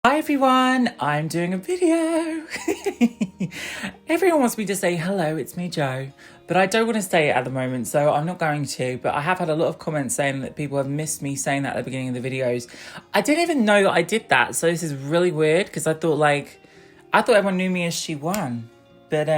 Hi everyone, I'm doing a video. Everyone wants me to say hello, it's me Jo, but I don't want to say it at the moment, so I'm not going to, but I have had a lot of comments saying that people have missed me saying that at the beginning of the videos. I didn't even know that I did that, so this is really weird because I thought everyone knew me as She Won, but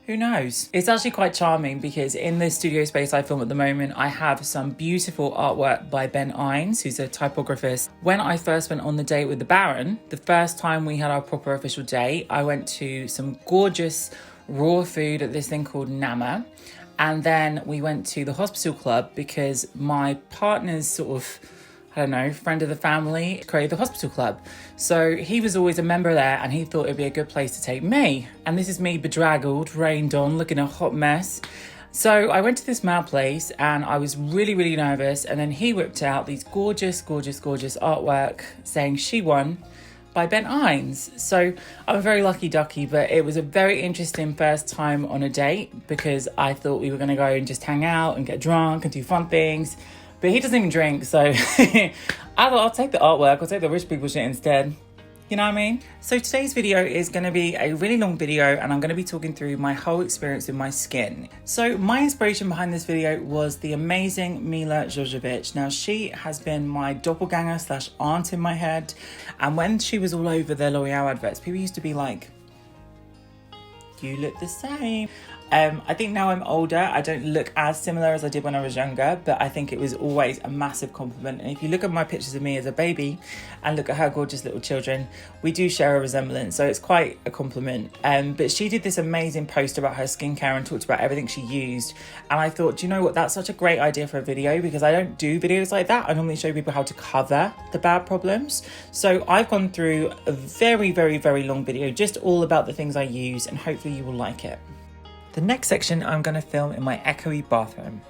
who knows? It's actually quite charming because in the studio space I film at the moment, I have some beautiful artwork by Ben Ines, who's a typographist. When I first went on the date with the Baron, the first time we had our proper official date, I went to some gorgeous raw food at this thing called Nama. And then we went to the hospital club because my partner's friend of the family created the hospital club. So he was always a member there and he thought it'd be a good place to take me. And this is me bedraggled, rained on, looking a hot mess. So I went to this mad place and I was really, really nervous. And then he whipped out these gorgeous, gorgeous, gorgeous artwork saying She Won by Ben Ines. So I'm a very lucky ducky, but it was a very interesting first time on a date because I thought we were gonna go and just hang out and get drunk and do fun things. But he doesn't even drink, so I thought I'll take the artwork, I'll take the rich people shit instead. You know what I mean? So today's video is going to be a really long video and I'm going to be talking through my whole experience with my skin. So my inspiration behind this video was the amazing Mila Jojovic. Now she has been my doppelganger / aunt in my head. And when she was all over the L'Oreal adverts, people used to be like, you look the same. I think now I'm older, I don't look as similar as I did when I was younger, but I think it was always a massive compliment. And if you look at my pictures of me as a baby and look at her gorgeous little children, we do share a resemblance, so it's quite a compliment. But she did this amazing post about her skincare and talked about everything she used. And I thought, do you know what, that's such a great idea for a video because I don't do videos like that. I normally show people how to cover the bad problems. So I've gone through a very, very, very long video, just all about the things I use, and hopefully you will like it. The next section I'm going to film in my echoey bathroom.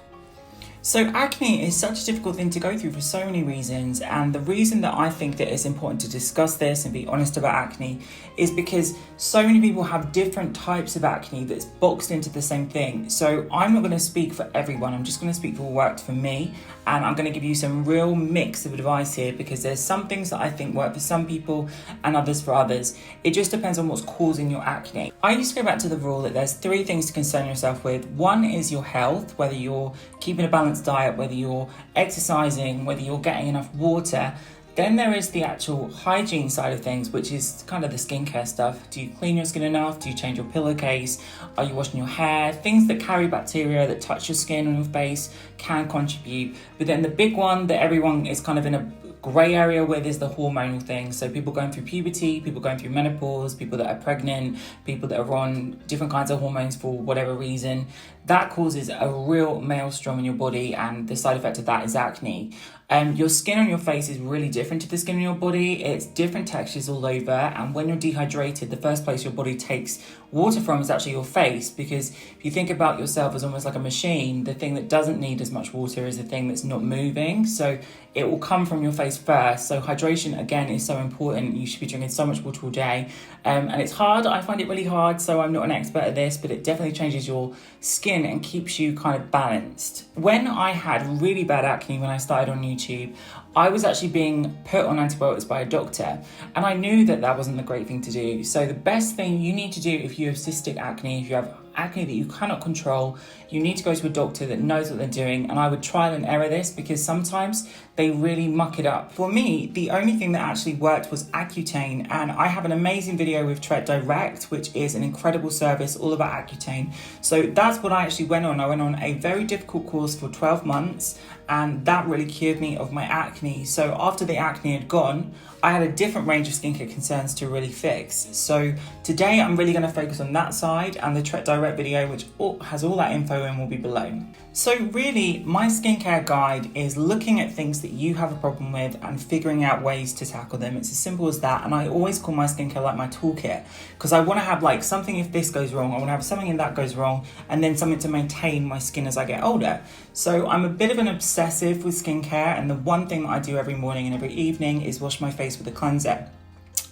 So acne is such a difficult thing to go through for so many reasons, and the reason that I think that it's important to discuss this and be honest about acne is because so many people have different types of acne that's boxed into the same thing. So I'm not going to speak for everyone, I'm just going to speak for what worked for me, and I'm going to give you some real mix of advice here because there's some things that I think work for some people and others for others. It just depends on what's causing your acne. I used to go back to the rule that there's 3 things to concern yourself with. One is your health, whether you're keeping a balanced diet, whether you're exercising, whether you're getting enough water. Then there is the actual hygiene side of things, which is kind of the skincare stuff. Do you clean your skin enough? Do you change your pillowcase? Are you washing your hair? Things that carry bacteria that touch your skin on your face can contribute. But then the big one that everyone is kind of in a grey area with is the hormonal thing. So people going through puberty, people going through menopause, people that are pregnant, people that are on different kinds of hormones for whatever reason. That causes a real maelstrom in your body, and the side effect of that is acne. Your skin on your face is really different to the skin on your body. It's different textures all over, and when you're dehydrated, the first place your body takes water from is actually your face, because if you think about yourself as almost like a machine, the thing that doesn't need as much water is the thing that's not moving. So it will come from your face first. So hydration, again, is so important. You should be drinking so much water all day. And it's hard. I find it really hard, so I'm not an expert at this, but it definitely changes your skin and keeps you kind of balanced. When I had really bad acne when I started on YouTube, I was actually being put on antibiotics by a doctor, and I knew that that wasn't the great thing to do. So the best thing you need to do if you have cystic acne, if you have acne that you cannot control, you need to go to a doctor that knows what they're doing. And I would trial and error this because sometimes they really muck it up. For me, the only thing that actually worked was Accutane, and I have an amazing video with Tret Direct, which is an incredible service all about Accutane. So that's what I actually went on. I went on a very difficult course for 12 months, and that really cured me of my acne. So after the acne had gone, I had a different range of skincare concerns to really fix. So today I'm really going to focus on that side, and the Tret Direct video, which has all that info in, will be below. So really, my skincare guide is looking at things that you have a problem with and figuring out ways to tackle them. It's as simple as that. And I always call my skincare like my toolkit, because I want to have like something if this goes wrong, I want to have something if that goes wrong, and then something to maintain my skin as I get older. So I'm a bit of an obsessive with skincare, and the one thing that I do every morning and every evening is wash my face with a Clinisept.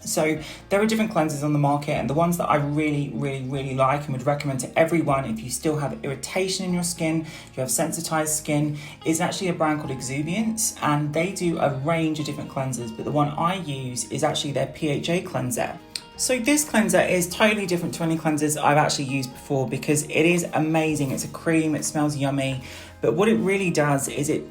So there are different cleansers on the market, and the ones that I really like and would recommend to everyone if you still have irritation in your skin, if you have sensitized skin, is actually a brand called Exuviance, and they do a range of different cleansers, but the one I use is actually their PHA cleanser. So this cleanser is totally different to any cleansers I've actually used before because it is amazing. It's a cream, it smells yummy, but what it really does is it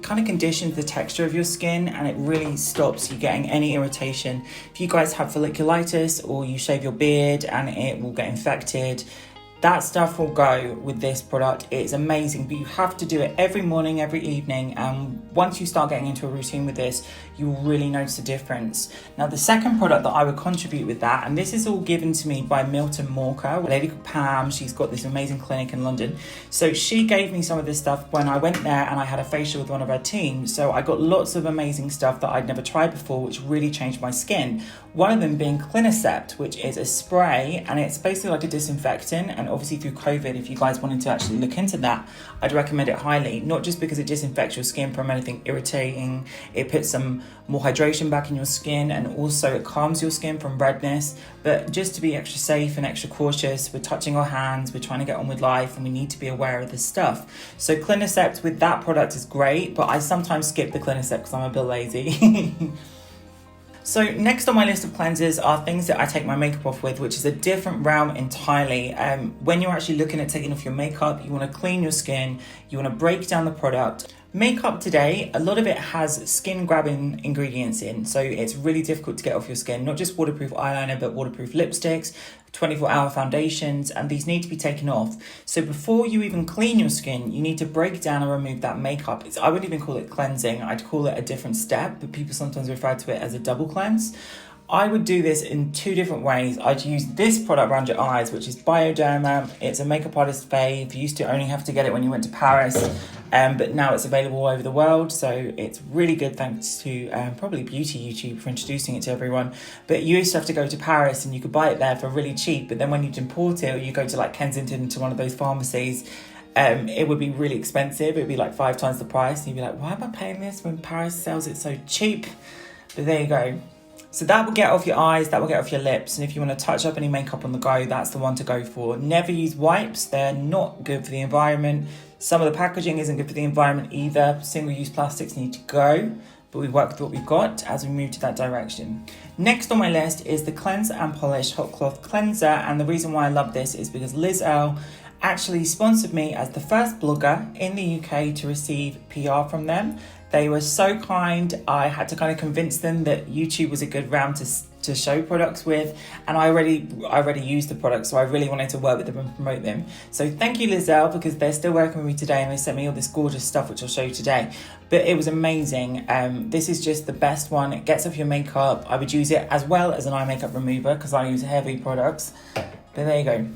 kind of conditions the texture of your skin, and it really stops you getting any irritation. If you guys have folliculitis or you shave your beard and it will get infected, that stuff will go with this product. It's amazing, but you have to do it every morning, every evening, and once you start getting into a routine with this, you will really notice a difference. Now, the second product that I would contribute with that, and this is all given to me by Milton Morker, a lady called Pam. She's got this amazing clinic in London. So she gave me some of this stuff when I went there and I had a facial with one of her team. So I got lots of amazing stuff that I'd never tried before, which really changed my skin. One of them being Clinisept, which is a spray, and it's basically like a disinfectant. And obviously through COVID, if you guys wanted to actually look into that, I'd recommend it highly. Not just because it disinfects your skin from anything irritating, it puts some more hydration back in your skin, and also it calms your skin from redness. But just to be extra safe and extra cautious, we're touching our hands, we're trying to get on with life, and we need to be aware of this stuff. So Clinisept with that product is great, but I sometimes skip the Clinisept because I'm a bit lazy. So next on my list of cleansers are things that I take my makeup off with, which is a different realm entirely. When you're actually looking at taking off your makeup, you want to clean your skin, you want to break down the product. Makeup today, a lot of it has skin grabbing ingredients in, so it's really difficult to get off your skin. Not just waterproof eyeliner, but waterproof lipsticks, 24-hour foundations, and these need to be taken off. So before you even clean your skin, you need to break down and remove that makeup. I wouldn't even call it cleansing, I'd call it a different step, but people sometimes refer to it as a double cleanse. I would do this in two different ways. I'd use this product around your eyes, which is Bioderma. It's a makeup artist fave. You used to only have to get it when you went to Paris, but now it's available all over the world. So it's really good, thanks to probably Beauty YouTube for introducing it to everyone. But you used to have to go to Paris and you could buy it there for really cheap. But then when you'd import it, or you go to like Kensington to one of those pharmacies, it would be really expensive. It would be like 5 times the price. And you'd be like, why am I paying this when Paris sells it so cheap? But there you go. So that will get off your eyes, that will get off your lips. And if you want to touch up any makeup on the go, that's the one to go for. Never use wipes. They're not good for the environment. Some of the packaging isn't good for the environment either. Single-use plastics need to go. But we work with what we've got as we move to that direction. Next on my list is the Cleanse and Polish Hot Cloth Cleanser. And the reason why I love this is because Liz Earle actually sponsored me as the first blogger in the UK to receive PR from them. They were so kind. I had to kind of convince them that YouTube was a good realm to show products with, and I already used the products, so I really wanted to work with them and promote them. So thank you, Liz Earle, because they're still working with me today, and they sent me all this gorgeous stuff which I'll show you today. But it was amazing. This is just the best one. It gets off your makeup. I would use it as well as an eye makeup remover because I use heavy products. But there you go.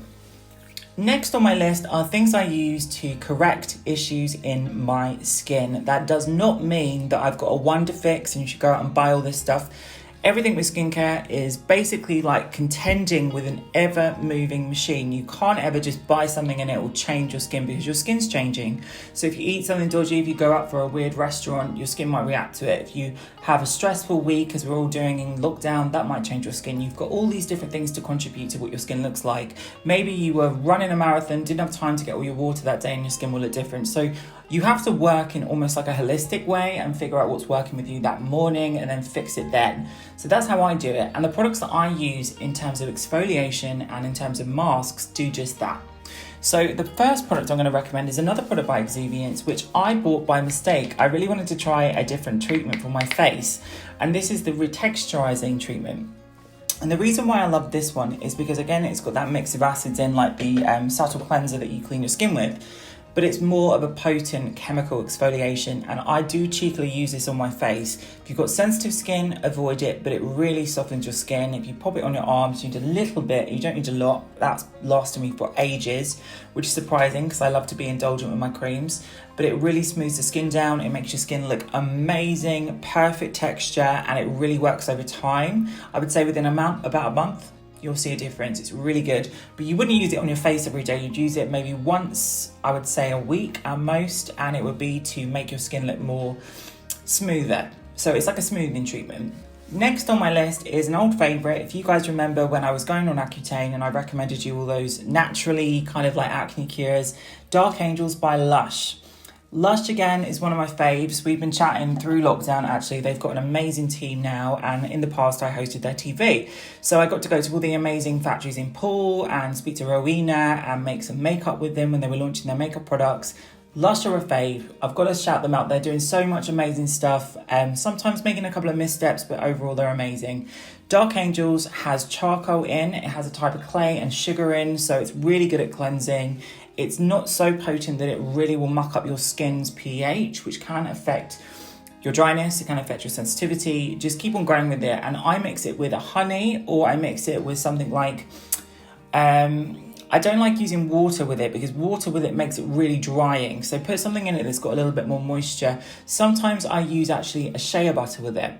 Next on my list are things I use to correct issues in my skin. That does not mean that I've got a wonder fix and you should go out and buy all this stuff. Everything with skincare is basically like contending with an ever-moving machine. You can't ever just buy something and it will change your skin because your skin's changing. So if you eat something dodgy, if you go out for a weird restaurant, your skin might react to it. If you have a stressful week, as we're all doing in lockdown, that might change your skin. You've got all these different things to contribute to what your skin looks like. Maybe you were running a marathon, didn't have time to get all your water that day, and your skin will look different. So you have to work in almost like a holistic way and figure out what's working with you that morning and then fix it then. So that's how I do it. And the products that I use in terms of exfoliation and in terms of masks do just that. So the first product I'm going to recommend is another product by Exuviance, which I bought by mistake. I really wanted to try a different treatment for my face. And this is the Retexturising treatment. And the reason why I love this one is because, again, it's got that mix of acids in, like the subtle cleanser that you clean your skin with. But it's more of a potent chemical exfoliation, and I do cheekily use this on my face. If you've got sensitive skin, avoid it, but it really softens your skin. If you pop it on your arms, you need a little bit, you don't need a lot. That's lasted me for ages, which is surprising because I love to be indulgent with my creams. But it really smooths the skin down, it makes your skin look amazing, perfect texture, and it really works over time. I would say within about a month, you'll see a difference. It's really good, but you wouldn't use it on your face every day. You'd use it maybe once, I would say a week at most, and it would be to make your skin look more smoother. So it's like a smoothing treatment. Next on my list is an old favourite. If you guys remember when I was going on Accutane and I recommended you all those naturally kind of like acne cures, Dark Angels by Lush. Lush again is one of my faves. We've been chatting through lockdown actually. They've got an amazing team now, and in the past I hosted their TV. So I got to go to all the amazing factories in Poole and speak to Rowena and make some makeup with them when they were launching their makeup products. Lush are a fave. I've got to shout them out. They're doing so much amazing stuff, sometimes making a couple of missteps, but overall they're amazing. Dark Angels has charcoal in, it has a type of clay and sugar in, so it's really good at cleansing. It's not so potent that it really will muck up your skin's pH, which can affect your dryness, it can affect your sensitivity. Just keep on going with it. And I mix it with a honey, or I mix it with something like, I don't like using water with it because water with it makes it really drying. So put something in it that's got a little bit more moisture. Sometimes I use actually a shea butter with it.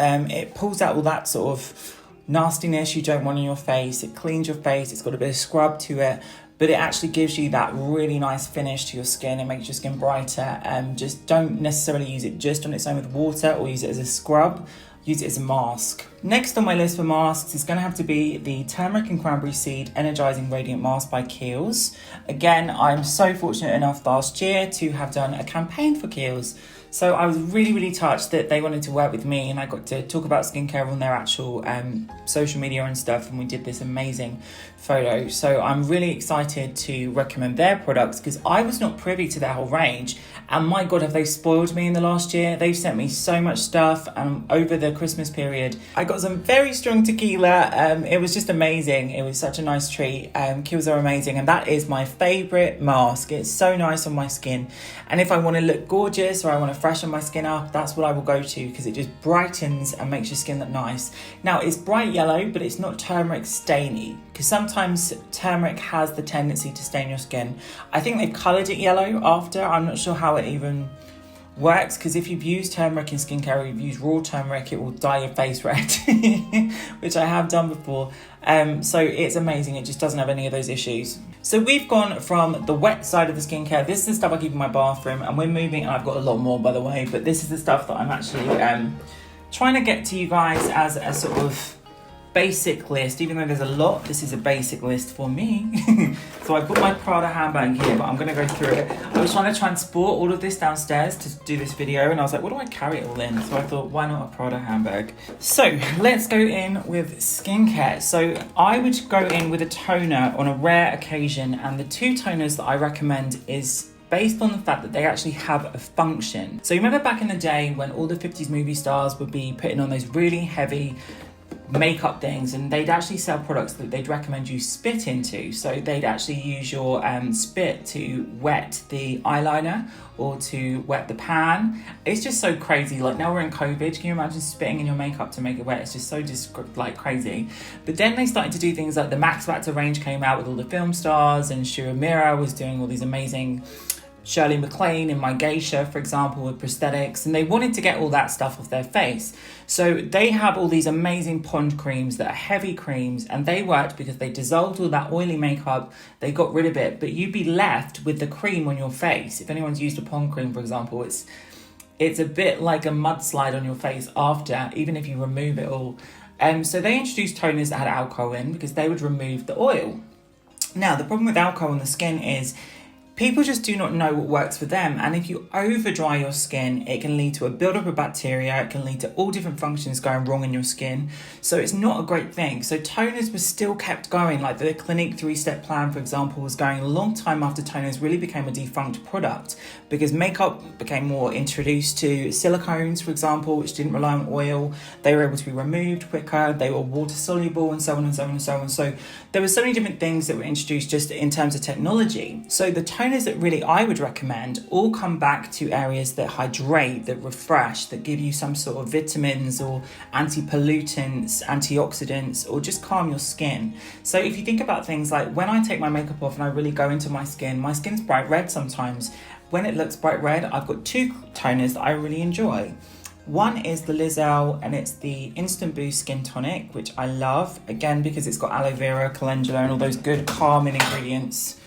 It pulls out all that sort of nastiness you don't want on your face. It cleans your face. It's got a bit of scrub to it, but it actually gives you that really nice finish to your skin. It makes your skin brighter. Just don't necessarily use it just on its own with water, or use it as a scrub. Use it as a mask. Next on my list for masks is going to have to be the Turmeric and Cranberry Seed Energizing Radiant Mask by Kiehls. Again, I'm so fortunate enough last year to have done a campaign for Kiehls. So I was really, really touched that they wanted to work with me, and I got to talk about skincare on their actual social media and stuff, and we did this amazing photo. So I'm really excited to recommend their products because I was not privy to their whole range, and my God, have they spoiled me in the last year. They've sent me so much stuff, and over the Christmas period I got some very strong tequila. It was just amazing. It was such a nice treat. Kiehls are amazing, and that is my favourite mask. It's so nice on my skin, and if I want to look gorgeous or I want to freshen my skin up, that's what I will go to because it just brightens and makes your skin look nice. Now it's bright yellow, but it's not turmeric stainy, because sometimes turmeric has the tendency to stain your skin. I think they've coloured it yellow after. I'm not sure how it even works, because if you've used turmeric in skincare or you've used raw turmeric, it will dye your face red, which I have done before. So it's amazing. It just doesn't have any of those issues. So we've gone from the wet side of the skincare. This is the stuff I keep in my bathroom, and we're moving, and I've got a lot more by the way, but this is the stuff that I'm actually trying to get to you guys as a sort of basic list. Even though there's a lot, this is a basic list for me. So I've got my Prada handbag here, but I'm going to go through it. I was trying to transport all of this downstairs to do this video, and I was like, what do I carry it all in? So I thought, why not a Prada handbag? So let's go in with skincare. So I would go in with a toner on a rare occasion, and the two toners that I recommend is based on the fact that they actually have a function. So you remember back in the day when all the 50s movie stars would be putting on those really heavy makeup things, and they'd actually sell products that they'd recommend you spit into. So they'd actually use your spit to wet the eyeliner or to wet the pan. It's just so crazy. Like now we're in COVID, can you imagine spitting in your makeup to make it wet? It's just so like crazy. But then they started to do things like the Max Factor range came out with all the film stars, and Shura Mira was doing all these amazing, Shirley MacLaine in My Geisha, for example, with prosthetics, and they wanted to get all that stuff off their face. So they have all these amazing pond creams that are heavy creams, and they worked because they dissolved all that oily makeup, they got rid of it, but you'd be left with the cream on your face. If anyone's used a pond cream, for example, it's a bit like a mudslide on your face after, even if you remove it all. So they introduced toners that had alcohol in because they would remove the oil. Now, the problem with alcohol on the skin is people just do not know what works for them. And if you over dry your skin, it can lead to a buildup of bacteria. It can lead to all different functions going wrong in your skin. So it's not a great thing. So toners were still kept going. Like the Clinique 3-step plan, for example, was going a long time after toners really became a defunct product, because makeup became more introduced to silicones, for example, which didn't rely on oil. They were able to be removed quicker. They were water soluble, and so on and so on and so on. So there were so many different things that were introduced just in terms of technology. So the toners that really I would recommend all come back to areas that hydrate, that refresh, that give you some sort of vitamins or anti-pollutants, antioxidants, or just calm your skin. So if you think about things like when I take my makeup off and I really go into my skin's bright red sometimes. When it looks bright red, I've got two toners that I really enjoy. One is the Earle, and it's the Instant Boost Skin Tonic, which I love, again, because it's got aloe vera, calendula, and all those good calming ingredients.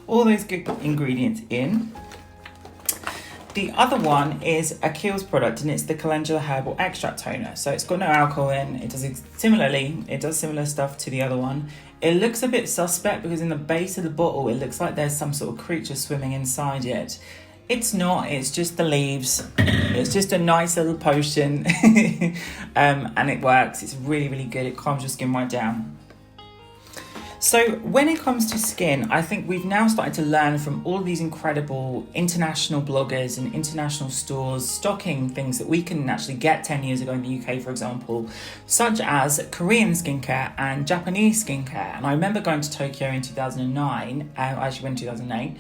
All those good ingredients in. The other one is a Kiehls product, and it's the Calendula Herbal Extract Toner. So it's got no alcohol in. It does similar stuff to the other one. It looks a bit suspect because in the base of the bottle, it looks like there's some sort of creature swimming inside it. It's not, it's just the leaves. It's just a nice little potion. And it works. It's really, really good. It calms your skin right down. So when it comes to skin, I think we've now started to learn from all of these incredible international bloggers and international stores stocking things that we couldn't actually get 10 years ago in the UK, for example, such as Korean skincare and Japanese skincare. And I remember going to Tokyo in 2009, I actually went in 2008,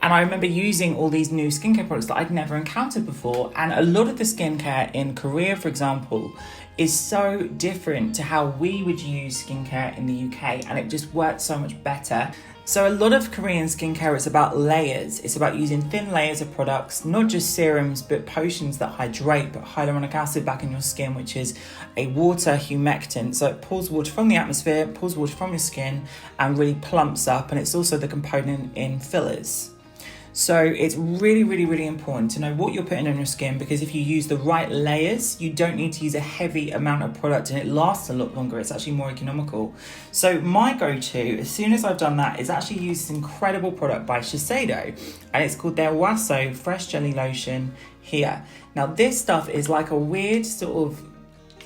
and I remember using all these new skincare products that I'd never encountered before. And a lot of the skincare in Korea, for example, is so different to how we would use skincare in the UK, and it just works so much better. So a lot of Korean skincare is about layers. It's about using thin layers of products, not just serums, but potions that hydrate, put hyaluronic acid back in your skin, which is a water humectant. So it pulls water from the atmosphere, pulls water from your skin, and really plumps up. And it's also the component in fillers. So it's really, really, really important to know what you're putting on your skin, because if you use the right layers, you don't need to use a heavy amount of product and it lasts a lot longer. It's actually more economical. So my go-to, as soon as I've done that, is actually use this incredible product by Shiseido, and it's called their Wasu Fresh Jelly Lotion here. Now this stuff is like a weird sort of,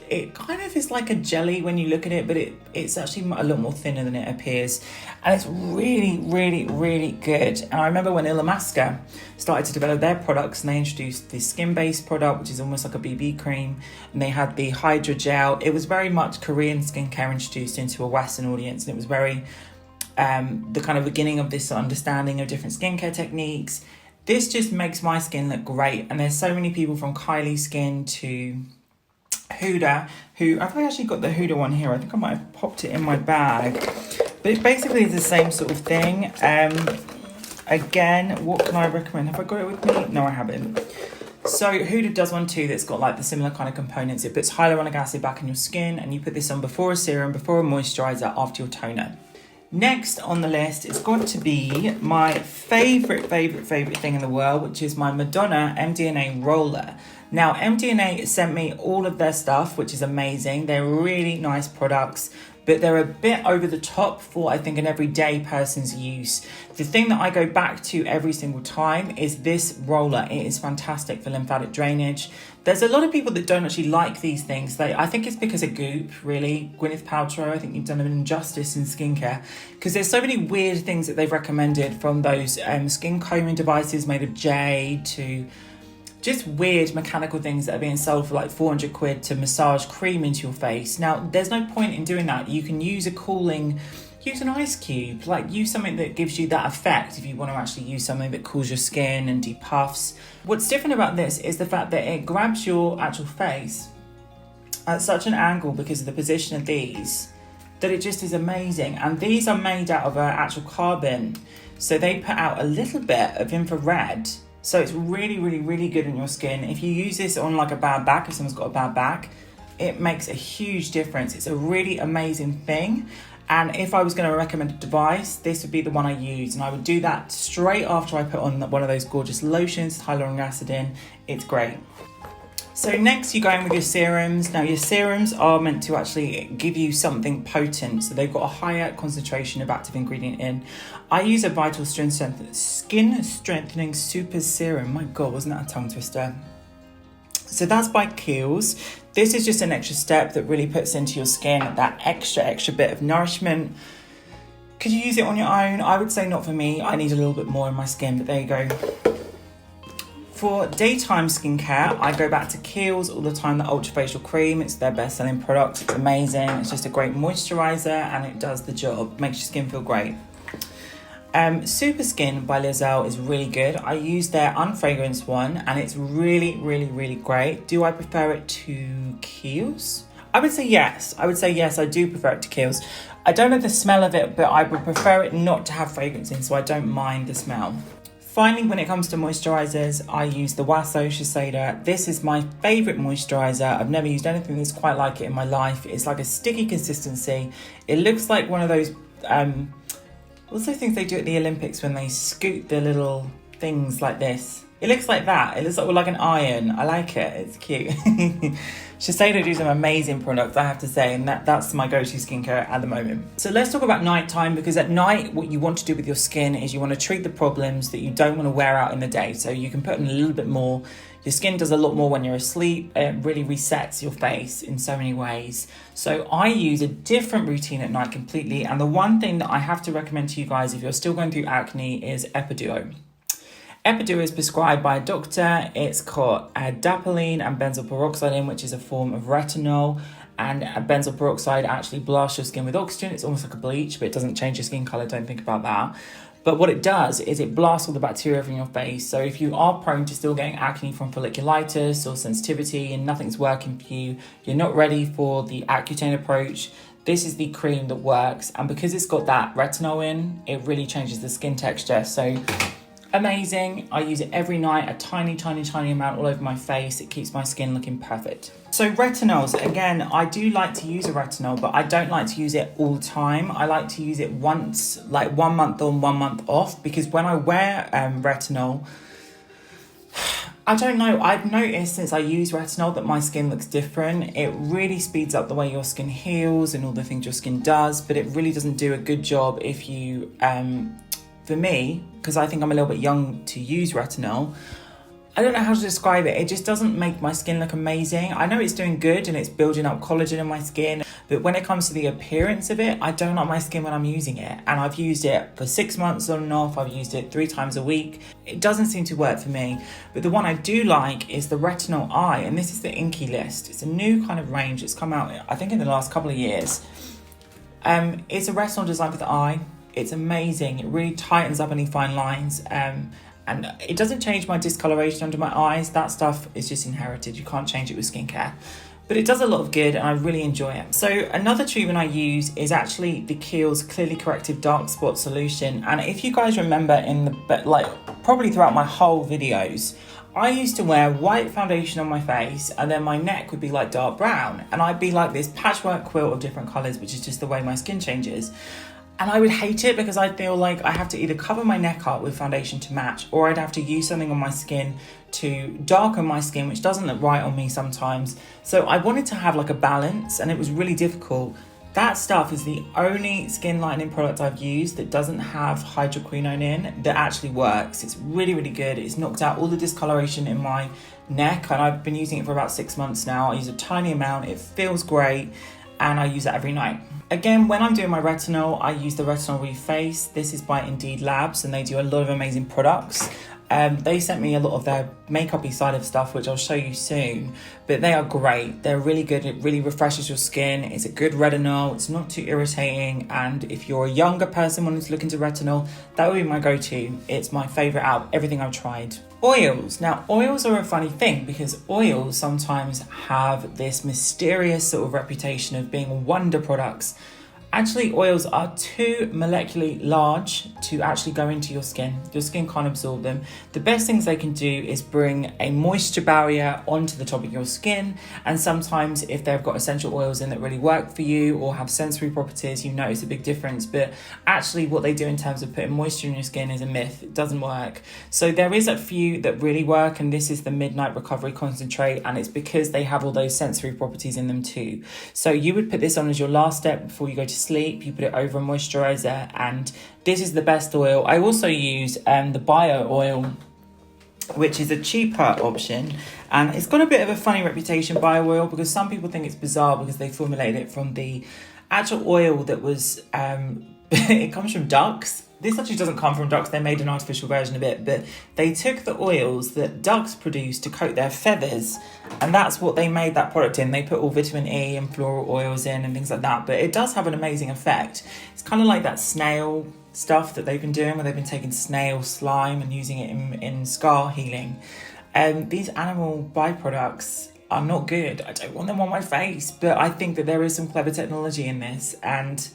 it kind of is like a jelly when you look at it, but it's actually a lot more thinner than it appears. And it's really, really, really good. And I remember when Illamasqua started to develop their products, and they introduced the skin-based product, which is almost like a BB cream, and they had the Hydra Gel. It was very much Korean skincare introduced into a Western audience, and it was very the kind of beginning of this understanding of different skincare techniques. This just makes my skin look great. And there's so many people from Kylie Skin to Huda, who I've actually got the Huda one here. I think I might have popped it in my bag, but it basically is the same sort of thing. Again, what can I recommend? Have I got it with me? No, I haven't. So Huda does one too that's got like the similar kind of components. It puts hyaluronic acid back in your skin, and you put this on before a serum, before a moisturiser, after your toner. Next on the list, it's got to be my favourite thing in the world, which is my Madonna MDNA Roller. Now, MDNA sent me all of their stuff, which is amazing. They're really nice products, but they're a bit over the top for, I think, an everyday person's use. The thing that I go back to every single time is this roller. It is fantastic for lymphatic drainage. There's a lot of people that don't actually like these things. I think it's because of Goop, really. Gwyneth Paltrow, I think you've done an injustice in skincare, because there's so many weird things that they've recommended, from those skin combing devices made of jade to just weird mechanical things that are being sold for like 400 quid to massage cream into your face. Now, there's no point in doing that. You can use use an ice cube, like use something that gives you that effect if you want to actually use something that cools your skin and depuffs. What's different about this is the fact that it grabs your actual face at such an angle because of the position of these, that it just is amazing. And these are made out of actual carbon. So they put out a little bit of infrared. So it's really, really, really good on your skin. If you use this on like a bad back, if someone's got a bad back, it makes a huge difference. It's a really amazing thing. And if I was going to recommend a device, this would be the one I use. And I would do that straight after I put on one of those gorgeous lotions, hyaluronic acid in. It's great. So next you go in with your serums. Now your serums are meant to actually give you something potent. So they've got a higher concentration of active ingredient in. I use a Vital Skin Strengthening Super Serum. My God, wasn't that a tongue twister? So that's by Kiehls. This is just an extra step that really puts into your skin that extra bit of nourishment. Could you use it on your own? I would say not for me. I need a little bit more in my skin, but there you go. For daytime skincare, I go back to Kiehls all the time, the Ultra Facial Cream. It's their best-selling product. It's amazing. It's just a great moisturiser and it does the job. Makes your skin feel great. Super Skin by Earle is really good. I use their Unfragranced one and it's really, really, really great. Do I prefer it to Kiehls? I would say yes. I do prefer it to Kiehls. I don't like the smell of it, but I would prefer it not to have fragrance in, so I don't mind the smell. Finally, when it comes to moisturisers, I use the Wasu Shiseido. This is my favourite moisturiser. I've never used anything that's quite like it in my life. It's like a sticky consistency. It looks like one of those what's those things they do at the Olympics when they scoot the little things like this? It looks like that. It looks like an iron. I like it. It's cute. Shiseido do some amazing products, I have to say, and that's my go-to skincare at the moment. So let's talk about nighttime, because at night, what you want to do with your skin is you want to treat the problems that you don't want to wear out in the day. So you can put in a little bit more. Your skin does a lot more when you're asleep. It really resets your face in so many ways. So I use a different routine at night completely. And the one thing that I have to recommend to you guys if you're still going through acne is Epidup. Epidup is prescribed by a doctor. It's got adapalene and benzoyl peroxide in, which is a form of retinol. And benzoyl peroxide actually blasts your skin with oxygen. It's almost like a bleach, but it doesn't change your skin color. Don't think about that. But what it does is it blasts all the bacteria from your face. So if you are prone to still getting acne from folliculitis or sensitivity and nothing's working for you, you're not ready for the Accutane approach, this is the cream that works. And because it's got that retinol in, it really changes the skin texture. So amazing. I use it every night, a tiny amount all over my face. It keeps my skin looking perfect. So retinols, again, I do like to use a retinol, but I don't like to use it all the time. I like to use it once, like 1 month on, 1 month off, because when I wear retinol, I don't know, I've noticed since I use retinol that my skin looks different. It really speeds up the way your skin heals and all the things your skin does, but it really doesn't do a good job if you, for me, because I think I'm a little bit young to use retinol, I don't know how to describe it. It just doesn't make my skin look amazing. I know it's doing good and it's building up collagen in my skin, but when it comes to the appearance of it, I don't like my skin when I'm using it. And I've used it for 6 months on and off. I've used it 3 times a week. It doesn't seem to work for me. But the one I do like is the Retinol Eye, and this is the Inkey list. It's a new kind of range. It's come out, I think, in the last couple of years. It's a retinol designed for the eye. It's amazing. It really tightens up any fine lines. And it doesn't change my discoloration under my eyes. That stuff is just inherited. You can't change it with skincare. But it does a lot of good and I really enjoy it. So another treatment I use is actually the Kiehls Clearly Corrective Dark Spot Solution. And if you guys remember probably throughout my whole videos, I used to wear white foundation on my face and then my neck would be like dark brown. And I'd be like this patchwork quilt of different colours, which is just the way my skin changes. And I would hate it because I feel like I have to either cover my neck up with foundation to match, or I'd have to use something on my skin to darken my skin, which doesn't look right on me sometimes. So I wanted to have like a balance, and it was really difficult. That stuff is the only skin lightening product I've used that doesn't have hydroquinone in that actually works. It's really, really good. It's knocked out all the discoloration in my neck, and I've been using it for about 6 months now. I use a tiny amount. It feels great, and I use it every night. Again, when I'm doing my retinol, I use the Retinol Reface. This is by Indeed Labs, and they do a lot of amazing products. They sent me a lot of their makeup-y side of stuff, which I'll show you soon, but they are great. They're really good. It really refreshes your skin. It's a good retinol. It's not too irritating, and if you're a younger person wanting to look into retinol, that would be my go-to. It's my favorite out of everything I've tried. Oils. Now, oils are a funny thing because oils sometimes have this mysterious sort of reputation of being wonder products. Actually, oils are too molecularly large to actually go into your skin. Your skin can't absorb them. The best things they can do is bring a moisture barrier onto the top of your skin. And sometimes if they've got essential oils in that really work for you or have sensory properties, you notice a big difference. But actually what they do in terms of putting moisture in your skin is a myth. It doesn't work. So there is a few that really work, and this is the Midnight Recovery Concentrate, and it's because they have all those sensory properties in them too. So you would put this on as your last step before you go to sleep. You put it over a moisturiser, and this is the best oil. I also use the Bio oil, which is a cheaper option, and it's got a bit of a funny reputation, Bio oil, because some people think it's bizarre because they formulated it from the actual oil that was it comes from ducks. This actually doesn't come from ducks. They made an artificial version of it, but they took the oils that ducks produce to coat their feathers, and that's what they made that product in. They put all vitamin E and floral oils in and things like that, but it does have an amazing effect. It's kind of like that snail stuff that they've been doing, where they've been taking snail slime and using it in scar healing. These animal byproducts are not good. I don't want them on my face, but I think that there is some clever technology in this, and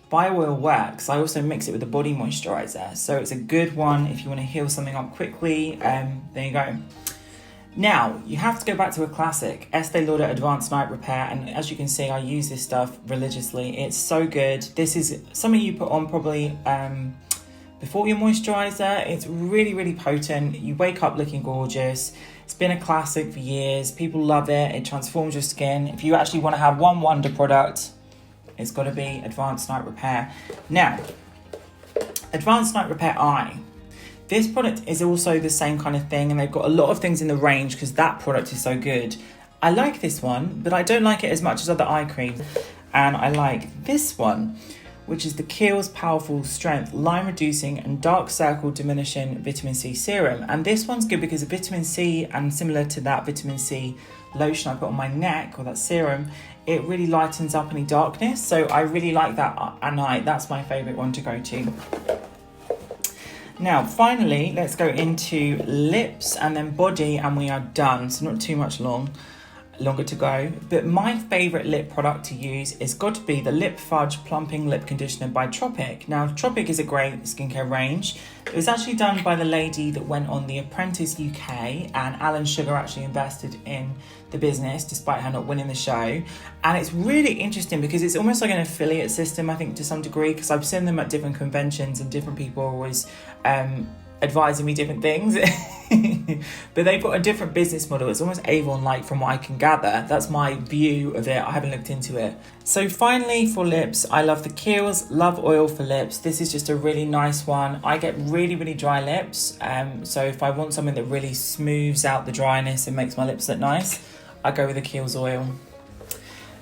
Bio oil works. I also mix it with a body moisturiser, so it's a good one if you want to heal something up quickly. There you go. Now, you have to go back to a classic, Estée Lauder Advanced Night Repair, and as you can see, I use this stuff religiously. It's so good. This is something you put on probably before your moisturiser. It's really, really potent. You wake up looking gorgeous. It's been a classic for years. People love it. It transforms your skin. If you actually want to have one wonder product, it's got to be Advanced Night Repair. Now, Advanced Night Repair Eye. This product is also the same kind of thing, and they've got a lot of things in the range because that product is so good. I like this one, but I don't like it as much as other eye creams. And I like this one, which is the Kiehls Powerful Strength Line Reducing and Dark Circle Diminishing Vitamin C Serum. And this one's good because of vitamin C, and similar to that vitamin C lotion I put on my neck, or that serum, it really lightens up any darkness. So I really like that at night. That's my favourite one to go to. Now, finally, let's go into lips and then body, and we are done. So not too much longer to go. But my favourite lip product to use is got to be the Lip Fudge Plumping Lip Conditioner by Tropic. Now, Tropic is a great skincare range. It was actually done by the lady that went on The Apprentice UK, and Alan Sugar actually invested in the business despite her not winning the show. And it's really interesting because it's almost like an affiliate system, I think, to some degree, because I've seen them at different conventions and different people are always advising me different things. But they've got a different business model. It's almost Avon-like from what I can gather. That's my view of it. I haven't looked into it. So finally, for lips, I love the Kiehls Love Oil for Lips. This is just a really nice one. I get really, really dry lips. So if I want something that really smooths out the dryness and makes my lips look nice, I go with the Kiehls oil.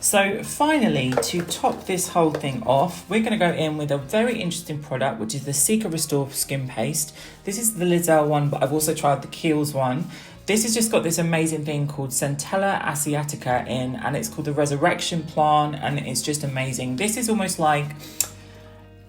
So finally, to top this whole thing off, we're going to go in with a very interesting product, which is the Cica Restore Skin Paste. This is the Lizel one, but I've also tried the Kiehls one. This has just got this amazing thing called Centella asiatica in, and it's called the Resurrection Plant, and it's just amazing. This is almost like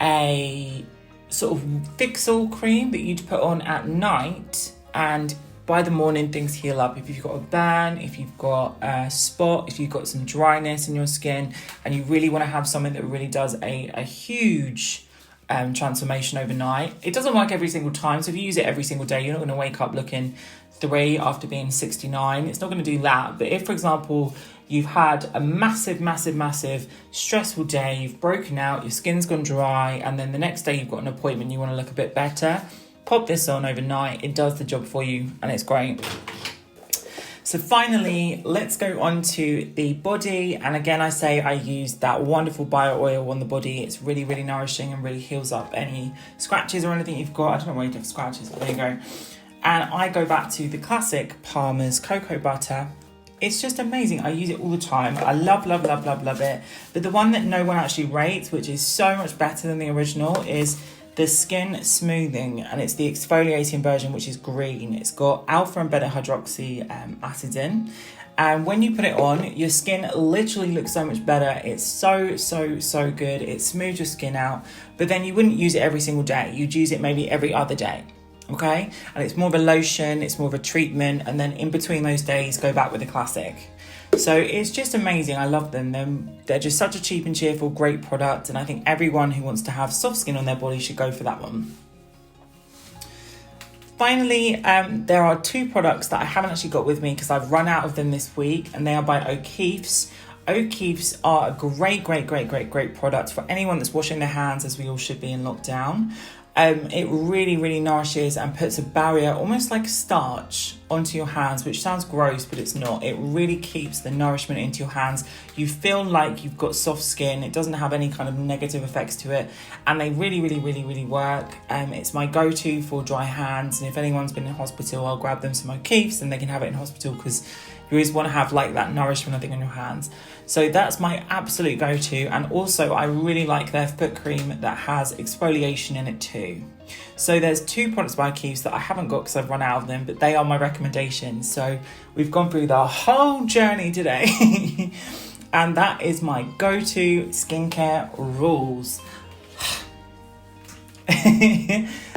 a sort of fixal cream that you'd put on at night, and by the morning things heal up. If you've got a burn, if you've got a spot, if you've got some dryness in your skin, and you really want to have something that really does a huge transformation overnight. It doesn't work every single time, so if you use it every single day, you're not going to wake up looking 3 after being 69. It's not going to do that. But if, for example, you've had a massive stressful day, you've broken out, your skin's gone dry, and then the next day you've got an appointment, you want to look a bit better, pop this on overnight. It does the job for you, and it's great. So finally, let's go on to the body. And again, I say I use that wonderful bio oil on the body. It's really, really nourishing and really heals up any scratches or anything you've got. I don't know why you have scratches, but there you go. And I go back to the classic Palmer's Cocoa Butter. It's just amazing. I use it all the time. I love it. But the one that no one actually rates, which is so much better than the original, is the Skin Smoothing, and it's the exfoliating version, which is green. It's got alpha and beta hydroxy acids in, and when you put it on, your skin literally looks so much better. It's so good. It smooths your skin out, but then you wouldn't use it every single day. You'd use it maybe every other day, okay? And it's more of a lotion, it's more of a treatment, and then in between those days, go back with the classic. So it's just amazing. I love them. They're just such a cheap and cheerful, great product. And I think everyone who wants to have soft skin on their body should go for that one. Finally, there are 2 products that I haven't actually got with me because I've run out of them this week. And they are by O'Keeffe's. O'Keeffe's are a great product for anyone that's washing their hands, as we all should be in lockdown. It really nourishes and puts a barrier, almost like starch, onto your hands, which sounds gross, but it's not. It really keeps the nourishment into your hands. You feel like you've got soft skin. It doesn't have any kind of negative effects to it, and they really work. It's my go-to for dry hands, and if anyone's been in hospital, I'll grab them some O'Keeffe's and they can have it in hospital, because you always want to have like that nourishment, I think, on your hands. So that's my absolute go-to. And also I really like their foot cream that has exfoliation in it too. So there's 2 products by Kiehls that I haven't got because I've run out of them, but they are my recommendations. So we've gone through the whole journey today. And that is my go-to skincare rules.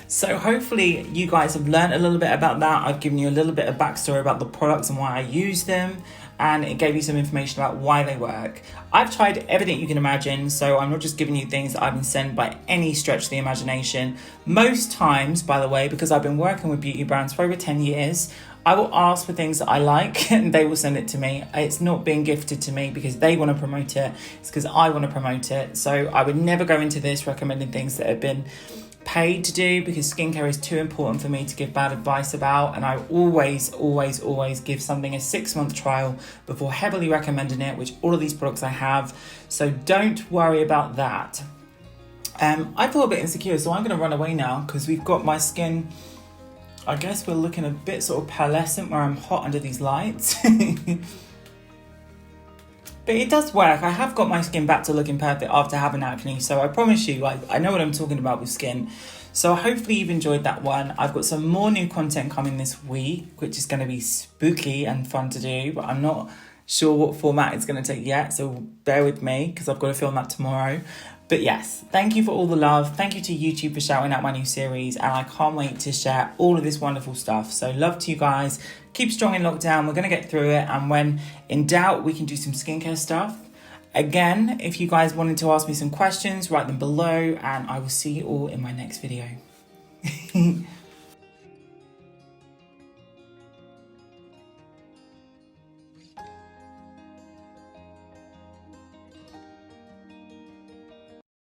So hopefully you guys have learned a little bit about that. I've given you a little bit of backstory about the products and why I use them, and it gave you some information about why they work. I've tried everything you can imagine, so I'm not just giving you things that I've been sent by any stretch of the imagination. Most times, by the way, because I've been working with beauty brands for over 10 years, I will ask for things that I like and they will send it to me. It's not being gifted to me because they want to promote it. It's because I want to promote it. So I would never go into this recommending things that have been paid to do, because skincare is too important for me to give bad advice about, and I always give something a 6-month trial before heavily recommending it, which all of these products I have, so don't worry about that. I feel a bit insecure, so I'm going to run away now because we've got my skin, I guess we're looking a bit sort of pearlescent where I'm hot under these lights. But it does work. I have got my skin back to looking perfect after having acne, so I promise you, I know what I'm talking about with skin. So hopefully you've enjoyed that one. I've got some more new content coming this week, which is going to be spooky and fun to do, but I'm not sure what format it's going to take yet, so bear with me because I've got to film that tomorrow. But yes, thank you for all the love. Thank you to YouTube for shouting out my new series, and I can't wait to share all of this wonderful stuff. So love to you guys. Keep strong in lockdown. We're going to get through it, and when in doubt, we can do some skincare stuff. Again, if you guys wanted to ask me some questions, write them below, and I will see you all in my next video.